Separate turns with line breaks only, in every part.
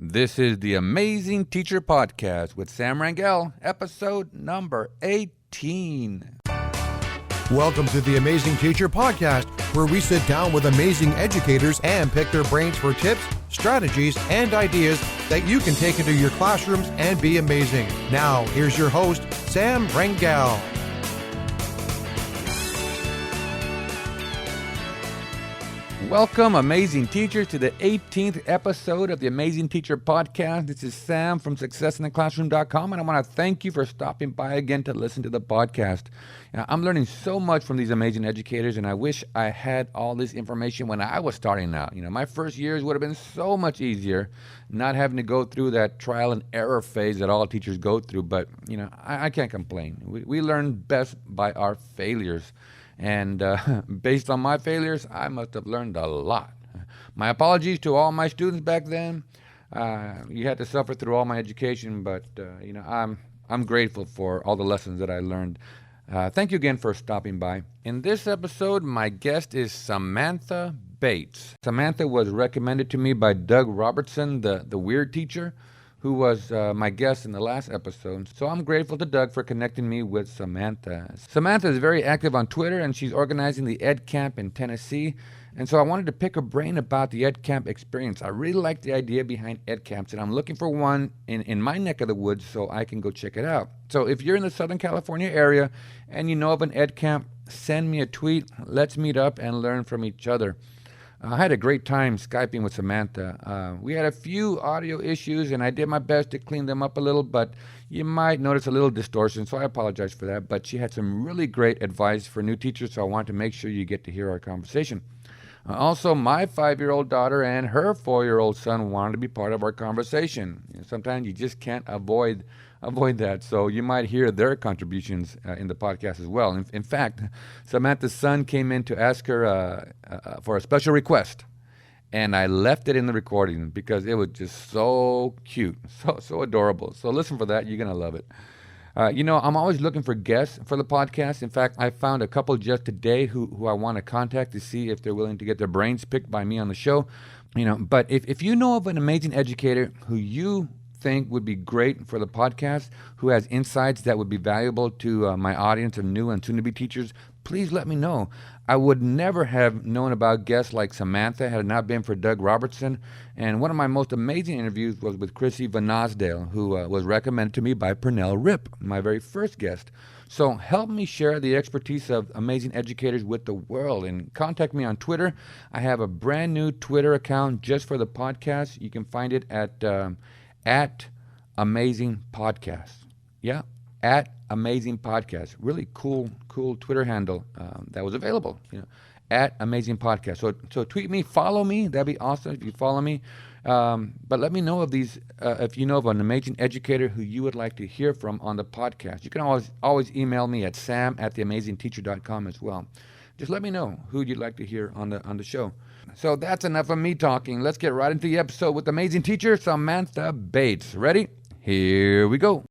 This is the Amazing Teacher Podcast with Sam Rangel, episode number 18.
Welcome to the Amazing Teacher Podcast, where we sit down with amazing educators and pick their brains for tips, strategies, and ideas that you can take into your classrooms and be amazing. Now, here's your host, Sam Rangel.
Welcome, amazing teachers, to the 18th episode of the Amazing Teacher Podcast. This is Sam from successintheclassroom.com, and I want to thank you for stopping by again to listen to the podcast. I'm learning so much from these amazing educators, and I wish I had all this information when I was starting out. My first years would have been so much easier, not having to go through that trial and error phase that all teachers go through. But, I can't complain. We learn best by our failures. And based on my failures, I must have learned a lot. My apologies to all my students back then. You had to suffer through all my education, but I'm grateful for all the lessons that I learned. Thank you again for stopping by. In this episode, my guest is Samantha Bates. Samantha was recommended to me by Doug Robertson, the weird teacher, who was my guest in the last episode. So I'm grateful to Doug for connecting me with Samantha. Samantha is very active on Twitter, and she's organizing the Edcamp in Tennessee. And so I wanted to pick her brain about the Edcamp experience. I really like the idea behind Edcamps, and I'm looking for one in my neck of the woods so I can go check it out. So if you're in the Southern California area and you know of an Edcamp, send me a tweet. Let's meet up and learn from each other. I had a great time Skyping with Samantha. We had a few audio issues, and I did my best to clean them up a little, but you might notice a little distortion, so I apologize for that. But she had some really great advice for new teachers, so I want to make sure you get to hear our conversation. Also, my 5-year-old daughter and her 4-year-old son wanted to be part of our conversation. Sometimes you just can't avoid that, so you might hear their contributions in the podcast as well. In fact, Samantha's son came in to ask her for a special request, and I left it in the recording because it was just so cute, so adorable. So listen for that. You're going to love it. I'm always looking for guests for the podcast. In fact, I found a couple just today who I want to contact to see if they're willing to get their brains picked by me on the show. But if you know of an amazing educator who you think would be great for the podcast, who has insights that would be valuable to my audience of new and soon-to-be teachers, please let me know. I would never have known about guests like Samantha had it not been for Doug Robertson. And one of my most amazing interviews was with Chrissy Van Osdale, who was recommended to me by Pernell Ripp, my very first guest. So help me share the expertise of amazing educators with the world, and contact me on Twitter. I have a brand new Twitter account just for the podcast. You can find it at Amazing Podcast. Yeah, at Amazing Podcast. Really cool Twitter handle that was available. At Amazing Podcast. So tweet me, follow me. That'd be awesome if you follow me. But let me know of these if you know of an amazing educator who you would like to hear from on the podcast. You can always email me at sam@theamazingteacher.com as well. Just let me know who you'd like to hear on the show. So that's enough of me talking. Let's get right into the episode with amazing teacher Samantha Bates. Ready? Here we go.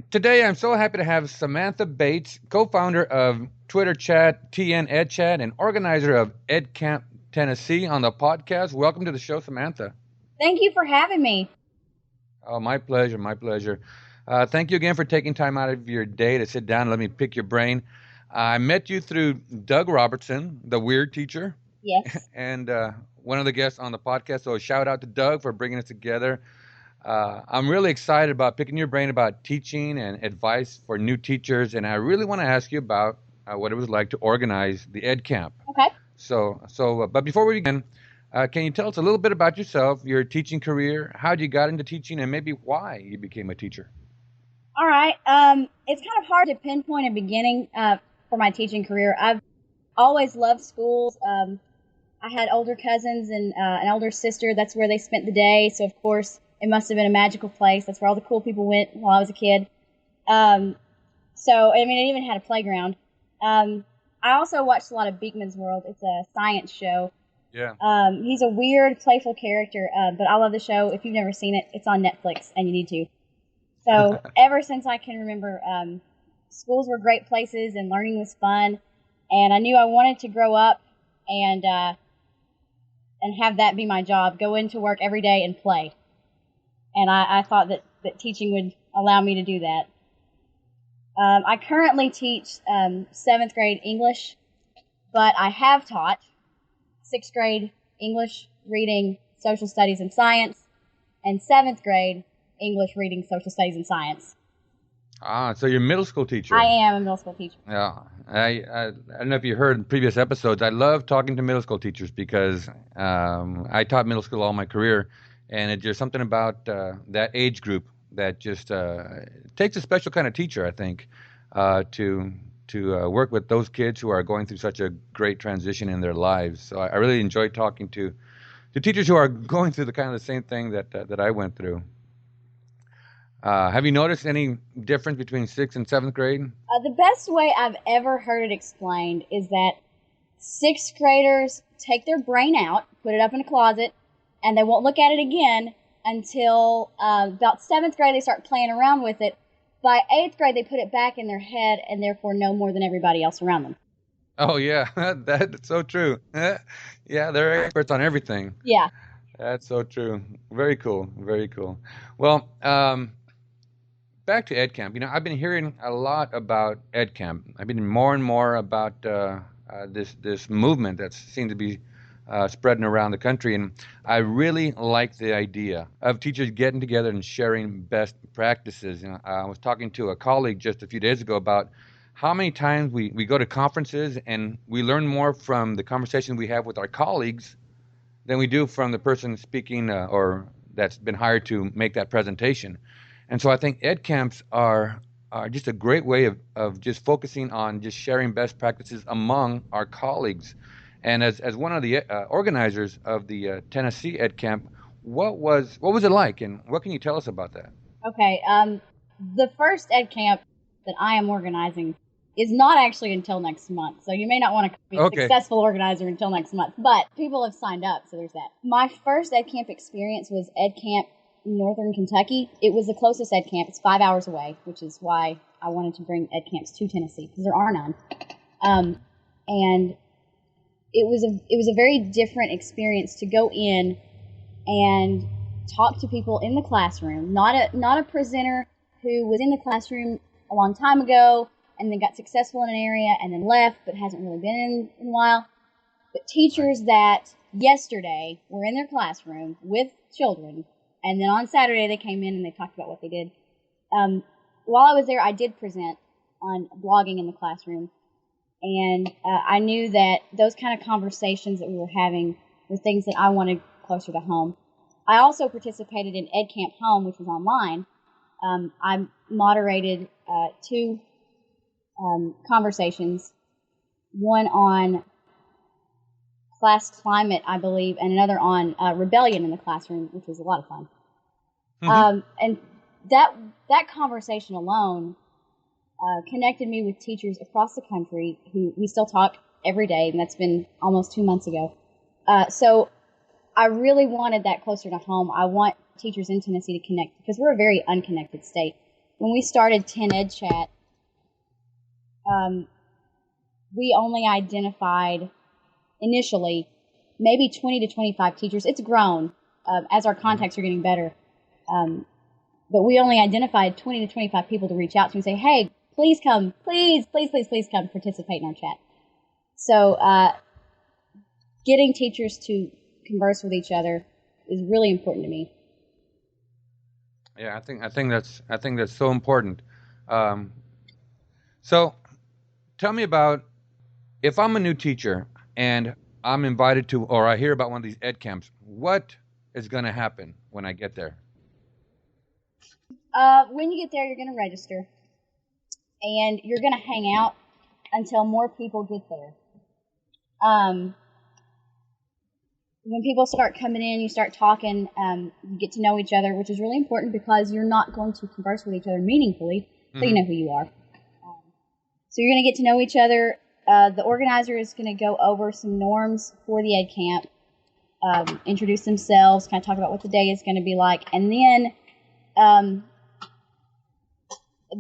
Today, I'm so happy to have Samantha Bates, co-founder of Twitter Chat, TN EdChat, and organizer of Edcamp Tennessee on the podcast. Welcome to the show, Samantha.
Thank you for having me.
Oh, my pleasure, my pleasure. Thank you again for taking time out of your day to sit down and let me pick your brain. I met you through Doug Robertson, the weird teacher.
Yes.
And one of the guests on the podcast. So a shout out to Doug for bringing us together. I'm really excited about picking your brain about teaching and advice for new teachers. And I really want to ask you about what it was like to organize the Edcamp.
Okay.
But before we begin, can you tell us a little bit about yourself, your teaching career, how you got into teaching, and maybe why you became a teacher?
All right. It's kind of hard to pinpoint a beginning for my teaching career. I've always loved schools. I had older cousins and an older sister. That's where they spent the day. So, of course, it must have been a magical place. That's where all the cool people went while I was a kid. It even had a playground. I also watched a lot of Beekman's World. It's a science show.
Yeah.
He's a weird, playful character, but I love the show. If you've never seen it, it's on Netflix, and you need to. So ever since I can remember, schools were great places, and learning was fun. And I knew I wanted to grow up and have that be my job, go into work every day and play. and I thought that teaching would allow me to do that. I currently teach 7th grade English, but I have taught 6th grade English, reading, social studies, and science, and 7th grade English, reading, social studies, and science.
So you're a middle school teacher.
I am a middle school teacher.
Yeah. I don't know if you heard in previous episodes, I love talking to middle school teachers because I taught middle school all my career, and there's something about that age group that just takes a special kind of teacher, I think, to work with those kids who are going through such a great transition in their lives. So I really enjoy talking to teachers who are going through the kind of the same thing that I went through. Have you noticed any difference between 6th and 7th grade?
The best way I've ever heard it explained is that 6th graders take their brain out, put it up in a closet, and they won't look at it again until about 7th grade they start playing around with it. By 8th grade they put it back in their head and therefore know more than everybody else around them.
Oh, yeah, that's so true. Yeah, they're experts on everything.
Yeah.
That's so true. Very cool, very cool. Well, back to Edcamp. I've been hearing a lot about Edcamp. I've been more and more about this movement that seems to be spreading around the country, and I really like the idea of teachers getting together and sharing best practices. I was talking to a colleague just a few days ago about how many times we go to conferences and we learn more from the conversation we have with our colleagues than we do from the person speaking or that's been hired to make that presentation. And so I think ed camps are just a great way of just focusing on just sharing best practices among our colleagues. And as one of the organizers of the Tennessee Ed Camp, what was it like, and what can you tell us about that?
Okay, the first Ed Camp that I am organizing is not actually until next month, so you may not want to be a successful organizer until next month, but people have signed up, so there's that. My first Ed Camp experience was Ed Camp Northern Kentucky. It was the closest Ed Camp. It's 5 hours away, which is why I wanted to bring Ed Camps to Tennessee, because there are none. And it was a very different experience to go in and talk to people in the classroom, not a presenter who was in the classroom a long time ago and then got successful in an area and then left but hasn't really been in a while, but teachers that yesterday were in their classroom with children, and then on Saturday they came in and they talked about what they did. While I was there, I did present on blogging in the classroom, and I knew that those kind of conversations that we were having were things that I wanted closer to home. I also participated in Ed Camp Home, which was online. I moderated two conversations, one on class climate, I believe, and another on rebellion in the classroom, which was a lot of fun. Mm-hmm. And that conversation alone connected me with teachers across the country who we still talk every day, and that's been almost 2 months ago. So I really wanted that closer to home. I want teachers in Tennessee to connect, because we're a very unconnected state. When we started 10 Ed Chat, we only identified initially maybe 20 to 25 teachers. It's grown as our contacts are getting better. But we only identified 20 to 25 people to reach out to and say, hey, please come, please come participate in our chat. So getting teachers to converse with each other is really important to me.
Yeah, I think that's so important. So tell me about, if I'm a new teacher and I'm invited to, or I hear about one of these ed camps, what is going to happen when I get there?
When you get there, you're going to register, and you're going to hang out until more people get there. When people start coming in, you start talking, you get to know each other, which is really important because you're not going to converse with each other meaningfully until you know who you are. So you're going to get to know each other. The organizer is going to go over some norms for the Ed Camp, introduce themselves, kind of talk about what the day is going to be like, and then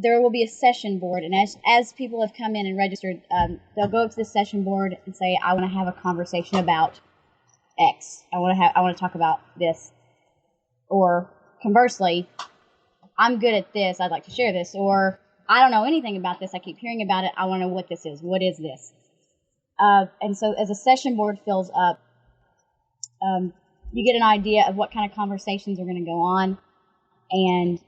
there will be a session board, and as people have come in and registered, they'll go up to the session board and say, I want to have a conversation about X. I want to talk about this. Or conversely, I'm good at this, I'd like to share this, or I don't know anything about this, I keep hearing about it, I want to know what this is. What is this? And so as a session board fills up, you get an idea of what kind of conversations are going to go on, and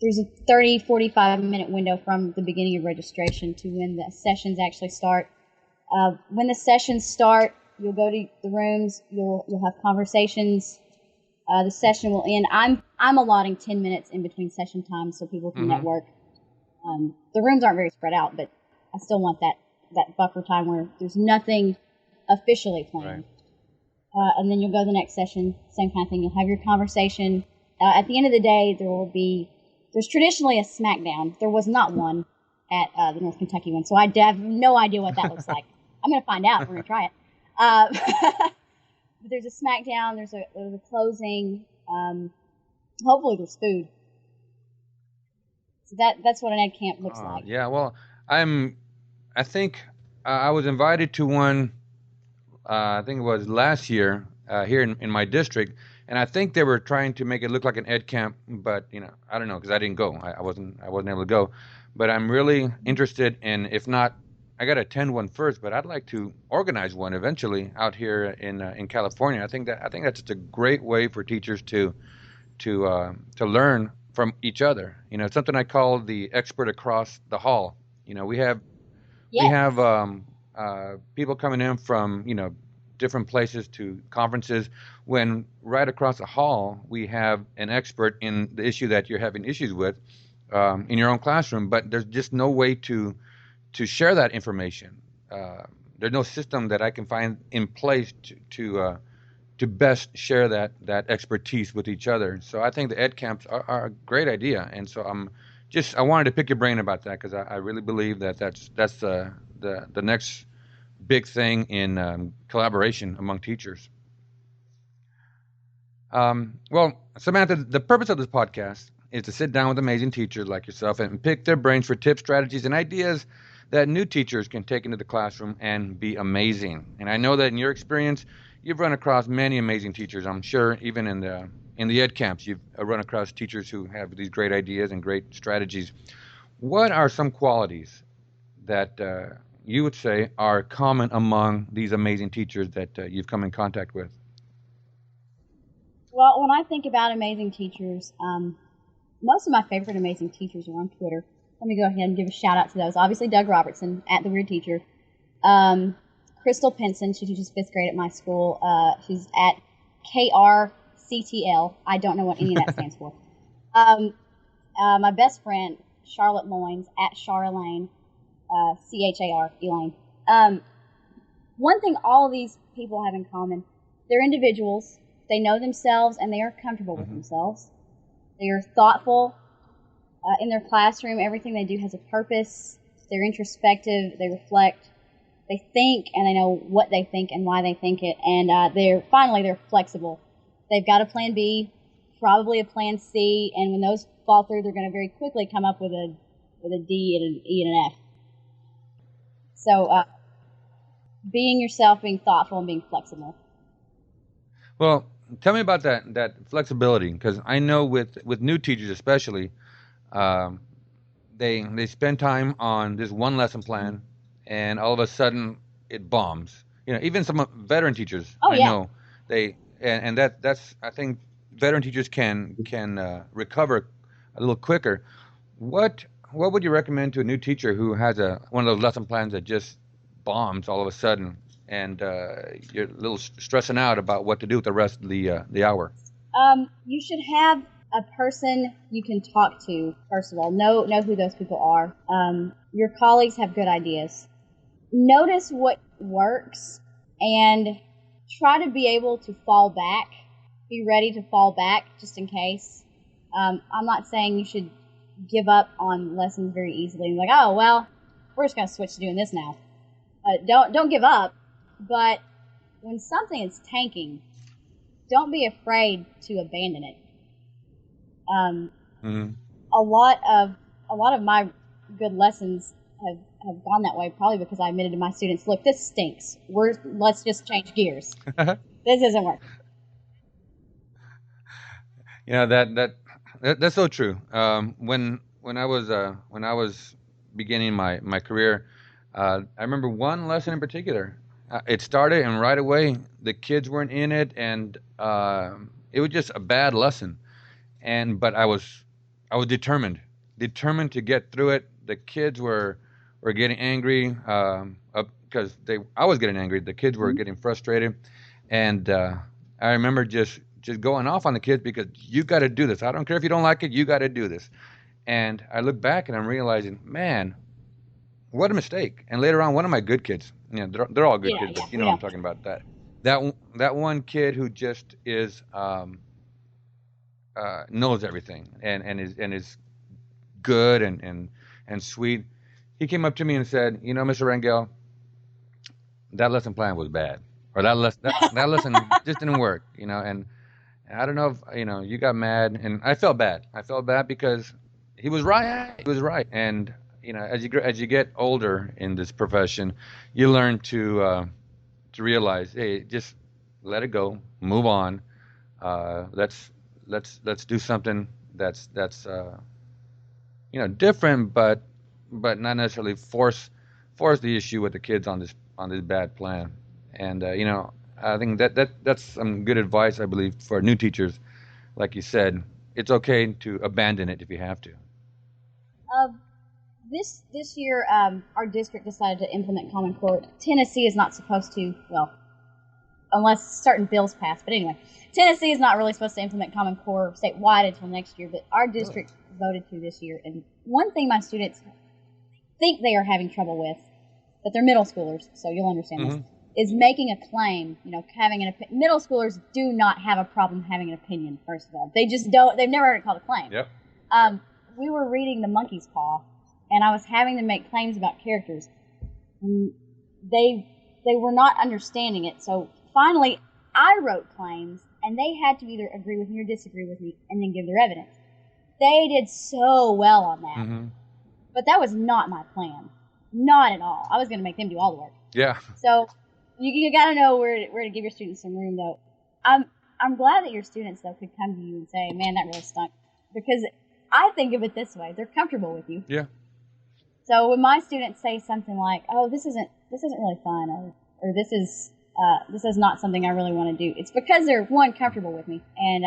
there's a 30, 45-minute window from the beginning of registration to when the sessions actually start. When the sessions start, you'll go to the rooms, you'll have conversations. The session will end. I'm allotting 10 minutes in between session times so people can network. The rooms aren't very spread out, but I still want that buffer time where there's nothing officially planned. Right. And then you'll go to the next session, same kind of thing. You'll have your conversation. At the end of the day, there's traditionally a smackdown. There was not one at the North Kentucky one, so I have no idea what that looks like. I'm going to find out. We're going to try it. But there's a smackdown. There's a closing. Hopefully, there's food. So that's what an ed camp looks like.
Yeah. Well, I think I was invited to one. I think it was last year here in my district, and I think they were trying to make it look like an ed camp, but I don't know because I didn't go. I wasn't able to go, but I'm really interested in. If not, I got to attend one first, but I'd like to organize one eventually out here in California. I think that's just a great way for teachers to learn from each other. It's something I call the expert across the hall. We have people coming in from different places to conferences, when right across the hall we have an expert in the issue that you're having issues with in your own classroom, but there's just no way to share that information. There's no system that I can find in place to best share that expertise with each other. So I think the ed camps are a great idea, and so I wanted to pick your brain about that because I really believe that's the next big thing in collaboration among teachers. Well, Samantha, the purpose of this podcast is to sit down with amazing teachers like yourself and pick their brains for tips, strategies, and ideas that new teachers can take into the classroom and be amazing. And I know that in your experience, you've run across many amazing teachers. I'm sure even in the ed camps, you've run across teachers who have these great ideas and great strategies. What are some qualities that you would say are common among these amazing teachers that you've come in contact with?
Well, when I think about amazing teachers, most of my favorite amazing teachers are on Twitter. Let me go ahead and give a shout out to those. Obviously, Doug Robertson at The Weird Teacher. Crystal Pinson, she teaches 5th grade at my school. She's at KRCTL. I don't know what any of that stands for. My best friend, Charlotte Loins, at Charlene, CHAR, Elaine. One thing all of these people have in common, they're individuals. They know themselves and they are comfortable with themselves. They are thoughtful in their classroom. Everything they do has a purpose. They're introspective. They reflect. They think and they know what they think and why they think it. And they're flexible. They've got a plan B, probably a plan C, and when those fall through, they're going to very quickly come up with a D and an E and an F. So being yourself, being thoughtful, and being flexible.
Well, tell me about that flexibility, because I know with new teachers especially, they spend time on this one lesson plan, and all of a sudden it bombs. Even some veteran teachers know that's I think veteran teachers can recover a little quicker. What would you recommend to a new teacher who has one of those lesson plans that just bombs all of a sudden, and you're a little stressing out about what to do with the rest of the hour?
You should have a person you can talk to, first of all. Know who those people are. Your colleagues have good ideas. Notice what works and try to be able to fall back. Be ready to fall back just in case. I'm not saying you should give up on lessons very easily. Like, oh, well, we're just going to switch to doing this now. Don't give up. But when something is tanking, don't be afraid to abandon it. A lot of my good lessons have gone that way, probably because I admitted to my students, look, this stinks. Let's just change gears. This isn't working.
That's so true. When I was beginning my career, I remember one lesson in particular. It started, and right away the kids weren't in it, and it was just a bad lesson. And but I was determined to get through it. The kids were getting angry because they I was getting angry. The kids were
Mhm.
getting frustrated, and I remember just going off on the kids because you got to do this. I don't care if you don't like it. You got to do this. And I look back and I'm realizing, man, what a mistake. And later on, one of my good kids, they're all good
Yeah,
kids,
yeah,
but you know
we
what I'm
know.
talking about. That one kid who just is knows everything and is good and sweet. He came up to me and said, Mr. Rangel, that lesson plan was bad, or that lesson just didn't work, and I don't know if you got mad, and I felt bad. I felt bad because he was right. He was right, and as you get older in this profession, you learn to realize, hey, just let it go, move on. Let's do something that's different, but not necessarily force the issue with the kids on this bad plan. And I think that's some good advice, I believe, for new teachers. Like you said, it's okay to abandon it if you have to.
Uh, this year, our district decided to implement Common Core. Tennessee is not supposed to. Well, unless certain bills pass. But anyway, Tennessee is not really supposed to implement Common Core statewide until next year, but our
Really?
district voted to this year. And one thing my students think they are having trouble with, but they're middle schoolers, so you'll understand this,
Hmm.
is making a claim. Having an opinion. Middle schoolers do not have a problem having an opinion. First of all, they just don't. They've never heard it called a claim.
Yep.
We were reading The Monkey's Paw, and I was having them make claims about characters. And they were not understanding it. So finally, I wrote claims, and they had to either agree with me or disagree with me, and then give their evidence. They did so well on that,
Hmm.
but that was not my plan. Not at all. I was going to make them do all the work.
Yeah.
So you got to know where to give your students some room, though. I'm glad that your students though could come to you and say, "Man, that really stunk," because I think of it this way: they're comfortable with you.
Yeah.
So when my students say something like, "Oh, this isn't really fun," or this is not something I really want to do, it's because they're one comfortable with me, and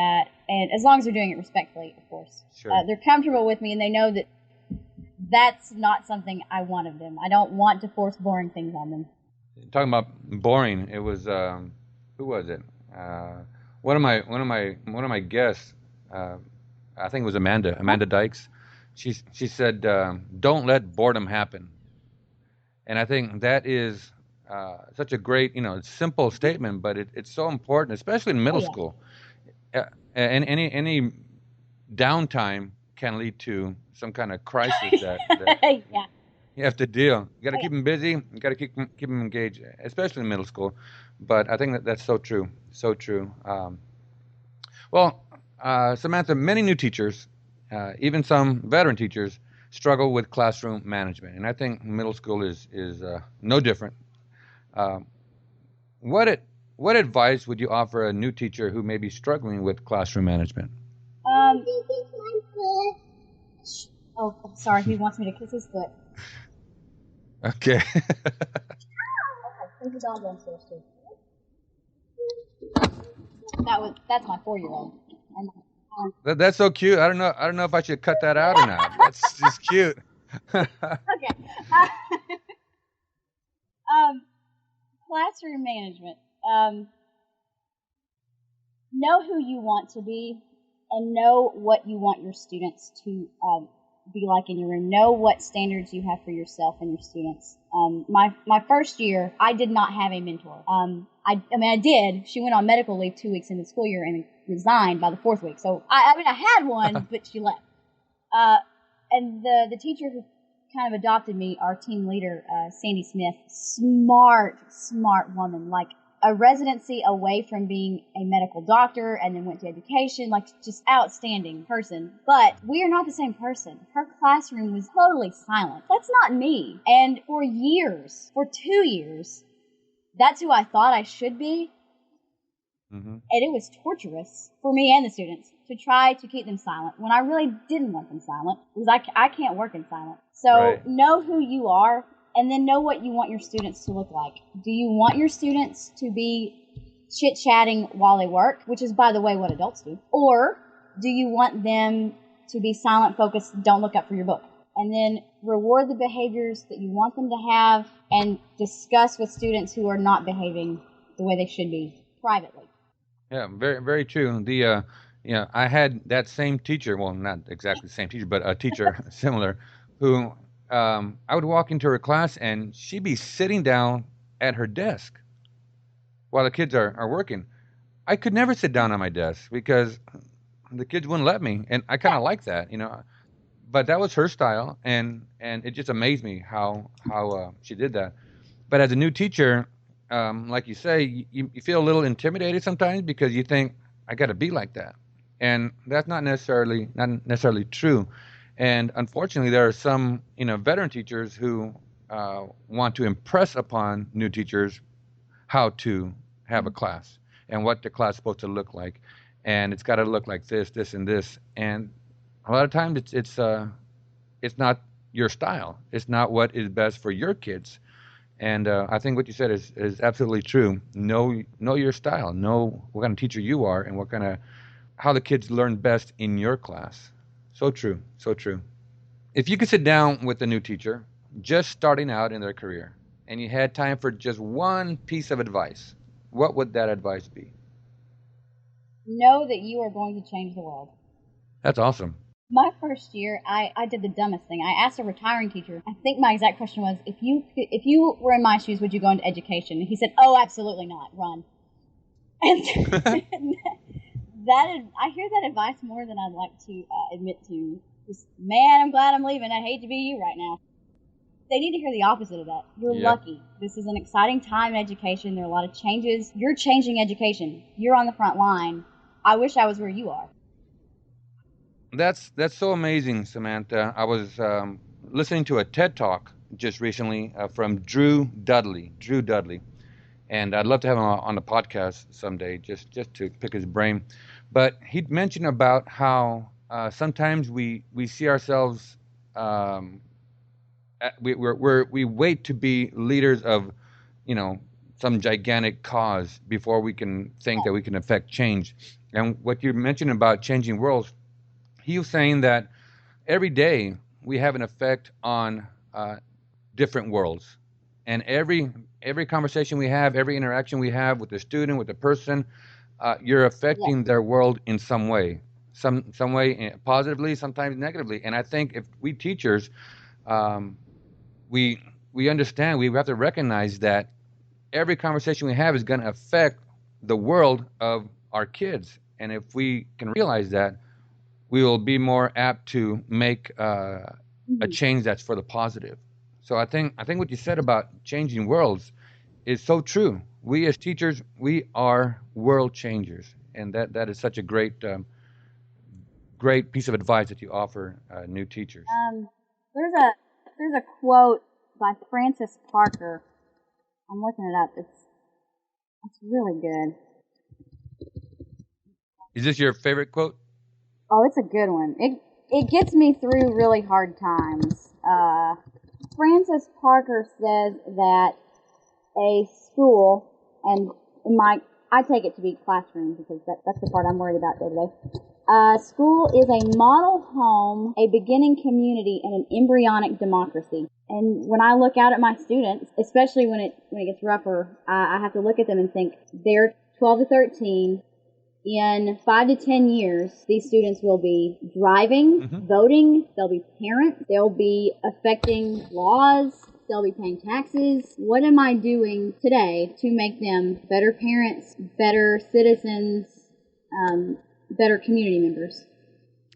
as long as they're doing it respectfully, of course,
Sure.
they're comfortable with me, and they know that that's not something I want of them. I don't want to force boring things on them.
Talking about boring, it was who was it? One of my guests. I think it was Amanda Dykes. She said, "Don't let boredom happen." And I think that is such a great, simple statement, but it's so important, especially in
Oh
middle
yeah,
school. And any downtime can lead to some kind of crisis that
yeah.
you have to deal. You got to
Oh yeah.
keep them busy. You got to keep them engaged, especially in middle school. But I think that's so true, so true. Well, Samantha, many new teachers, even some veteran teachers, struggle with classroom management, and I think middle school is no different. Uh, what it what advice would you offer a new teacher who may be struggling with classroom management?
Um. Oh, sorry. He wants me to kiss his foot.
Okay.
There's a dog downstairs too. That's my 4-year-old. And
That's so cute. I don't know if I should cut that out or not. That's just cute.
okay. Classroom management. Know who you want to be, and know what you want your students to be like in your room. Know what standards you have for yourself and your students. My first year, I did not have a mentor. I mean, I did. She went on medical leave 2 weeks into the school year and resigned by the 4th week. So I had one, but she left. And the teacher who kind of adopted me, our team leader, Sandy Smith, smart woman, like a residency away from being a medical doctor and then went to education, like just outstanding person. But we are not the same person. Her classroom was totally silent. That's not me. And for 2 years, that's who I thought I should be.
Hmm.
And it was torturous for me and the students. to try to keep them silent when I really didn't want them silent, because I can't work in silence. So
Right.
know who you are, and then know what you want your students to look like. Do you want your students to be chit-chatting while they work, which is, by the way, what adults do? Or do you want them to be silent, focused, don't look up for your book? And then reward the behaviors that you want them to have, and discuss with students who are not behaving the way they should be privately.
Yeah, very, very true. I had that same teacher, well, not exactly the same teacher, but a teacher similar, who I would walk into her class and she'd be sitting down at her desk while the kids are working. I could never sit down on my desk because the kids wouldn't let me, and I kind of like that, But that was her style, and it just amazed me how she did that. But as a new teacher, like you say, you feel a little intimidated sometimes because you think I got to be like that, and that's not necessarily true. And unfortunately, there are some veteran teachers who want to impress upon new teachers how to have a class and what the class is supposed to look like, and it's got to look like this, and this, and a lot of times it's not your style. It's not what is best for your kids. And I think what you said is absolutely true. Know your style. Know what kind of teacher you are, and how the kids learn best in your class. So true. So true. If you could sit down with a new teacher just starting out in their career, and you had time for just one piece of advice, what would that advice be?
Know that you are going to change the world.
That's awesome.
My first year, I did the dumbest thing. I asked a retiring teacher, I think my exact question was, if you were in my shoes, would you go into education? And he said, oh, absolutely not, run. And I hear that advice more than I'd like to admit to. Just, man, I'm glad I'm leaving. I hate to be you right now. They need to hear the opposite of that. You're lucky. This is an exciting time in education. There are a lot of changes. You're changing education. You're on the front line. I wish I was where you are.
That's so amazing, Samantha. I was listening to a TED Talk just recently from Drew Dudley, and I'd love to have him on the podcast someday, just to pick his brain. But he'd mentioned about how sometimes we see ourselves, we wait to be leaders of, some gigantic cause before we can think that we can affect change. And what you mentioned about changing worlds, he was saying that every day we have an effect on different worlds, and every conversation we have, every interaction we have with the student, with the person, you're affecting their world in some way, some way positively, sometimes negatively. And I think if we teachers, we understand, we have to recognize that every conversation we have is going to affect the world of our kids, and if we can realize that, we will be more apt to make a change that's for the positive. So I think what you said about changing worlds is so true. We as teachers, we are world changers, and that is such a great piece of advice that you offer new teachers.
There's a quote by Francis Parker. I'm looking it up. It's really good.
Is this your favorite quote?
Oh, it's a good one. It gets me through really hard times. Francis Parker says that a school, and I take it to be classroom because that's the part I'm worried about day to day. School is a model home, a beginning community, and an embryonic democracy. And when I look out at my students, especially when it gets rougher, I have to look at them and think they're 12 to 13. In 5 to 10 years, these students will be driving, voting, they'll be parents, they'll be affecting laws, they'll be paying taxes. What am I doing today to make them better parents, better citizens, better community members?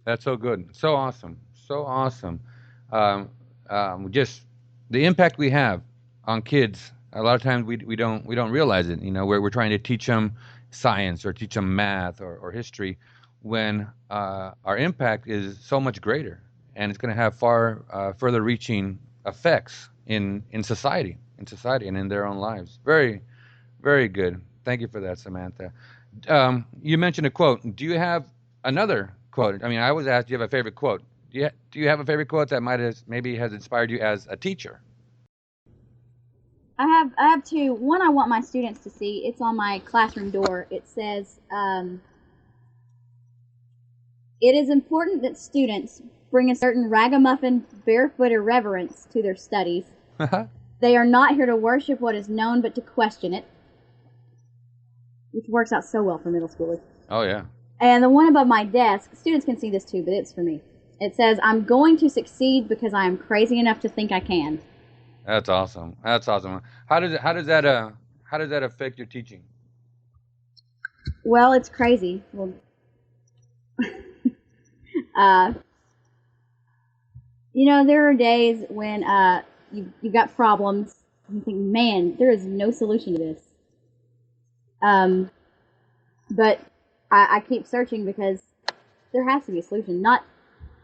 That's so good. So awesome. So awesome. Just the impact we have on kids, a lot of times we don't realize it. We're trying to teach them science or teach them math or history, when our impact is so much greater, and it's going to have far further reaching effects in society and in their own lives. Very, very good. Thank you for that, Samantha. You mentioned a quote. Do you have another quote. I mean, I always ask, do you have a favorite quote? Do you have a favorite quote that maybe has inspired you as a teacher?
I have two. One I want my students to see. It's on my classroom door. It says, "It is important that students bring a certain ragamuffin, barefoot irreverence to their studies. They are not here to worship what is known, but to question it." Which works out so well for middle schoolers.
Oh, yeah.
And the one above my desk, students can see this too, but it's for me. It says, "I'm going to succeed because I am crazy enough to think I can."
That's awesome. That's awesome. How does that affect your teaching?
Well, it's crazy. Well, there are days when you've got problems. And you think, man, there is no solution to this. But I keep searching because there has to be a solution.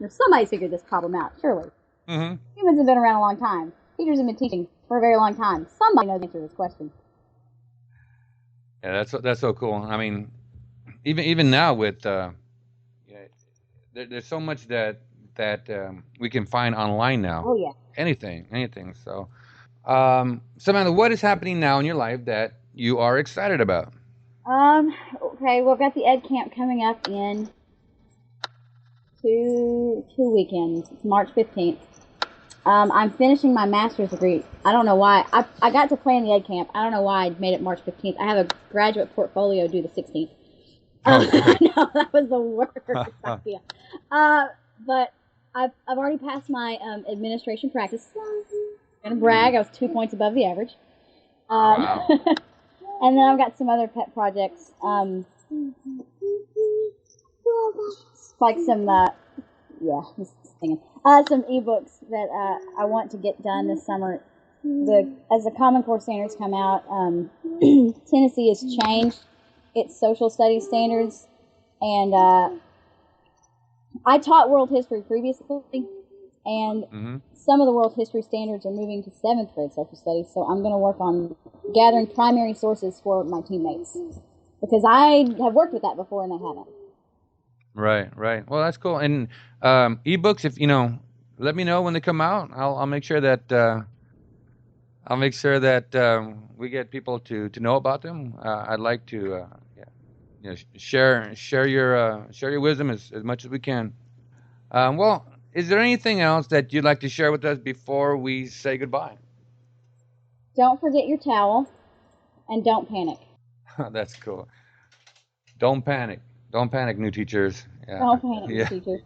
Somebody's figured this problem out, surely.
Mm-hmm.
Humans have been around a long time. Teachers have been teaching for a very long time. Somebody knows the answer to this question.
Yeah, that's so cool. I mean, even now with there's so much that we can find online now.
Oh yeah.
Anything. So, Samantha, what is happening now in your life that you are excited about?
Okay, well, I've got the Edcamp coming up in two weekends. It's March 15th. I'm finishing my master's degree. I don't know why. I got to plan the Edcamp. I don't know why I made it March 15th. I have a graduate portfolio due the 16th. I know, that was the worst idea. But I've already passed my administration practice. I'm gonna brag, I was 2 points above the average.
Wow.
And then I've got some other pet projects. Like some, some ebooks that I want to get done this summer. As the Common Core standards come out, Tennessee has changed its social studies standards, and I taught world history previously, and some of the world history standards are moving to 7th grade social studies, so I'm going to work on gathering primary sources for my teammates, because I have worked with that before and they haven't.
Right. Well, that's cool. And ebooks, if let me know when they come out. I'll make sure that we get people to know about them. I'd like to share your wisdom as much as we can. Well, is there anything else that you'd like to share with us before we say goodbye?
Don't forget your towel, and don't panic.
That's cool. Don't panic. Don't panic, new teachers. Yeah.
Don't panic, new teachers.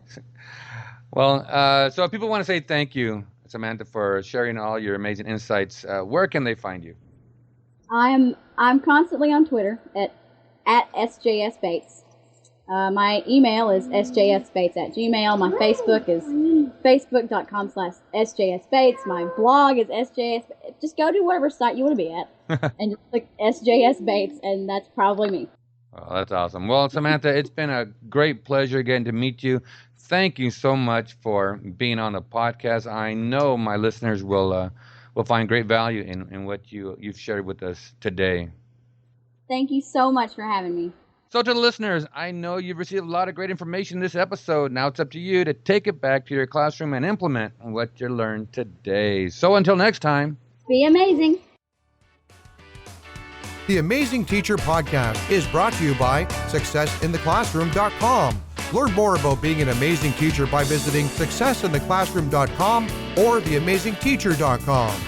Well, so if people want to say thank you, Samantha, for sharing all your amazing insights, where can they find you?
I'm constantly on Twitter at sjsbates. My email is sjsbates@gmail. My Facebook is facebook.com/sjsbates. My blog is sjs. Just go to whatever site you want to be at and just click sjsbates, and that's probably me.
Oh, that's awesome. Well, Samantha, it's been a great pleasure getting to meet you. Thank you so much for being on the podcast. I know my listeners will find great value in what you've shared with us today.
Thank you so much for having me.
So to the listeners, I know you've received a lot of great information in this episode. Now it's up to you to take it back to your classroom and implement what you learned today. So until next time,
be amazing.
The Amazing Teacher Podcast is brought to you by SuccessInTheClassroom.com. Learn more about being an amazing teacher by visiting SuccessInTheClassroom.com or TheAmazingTeacher.com.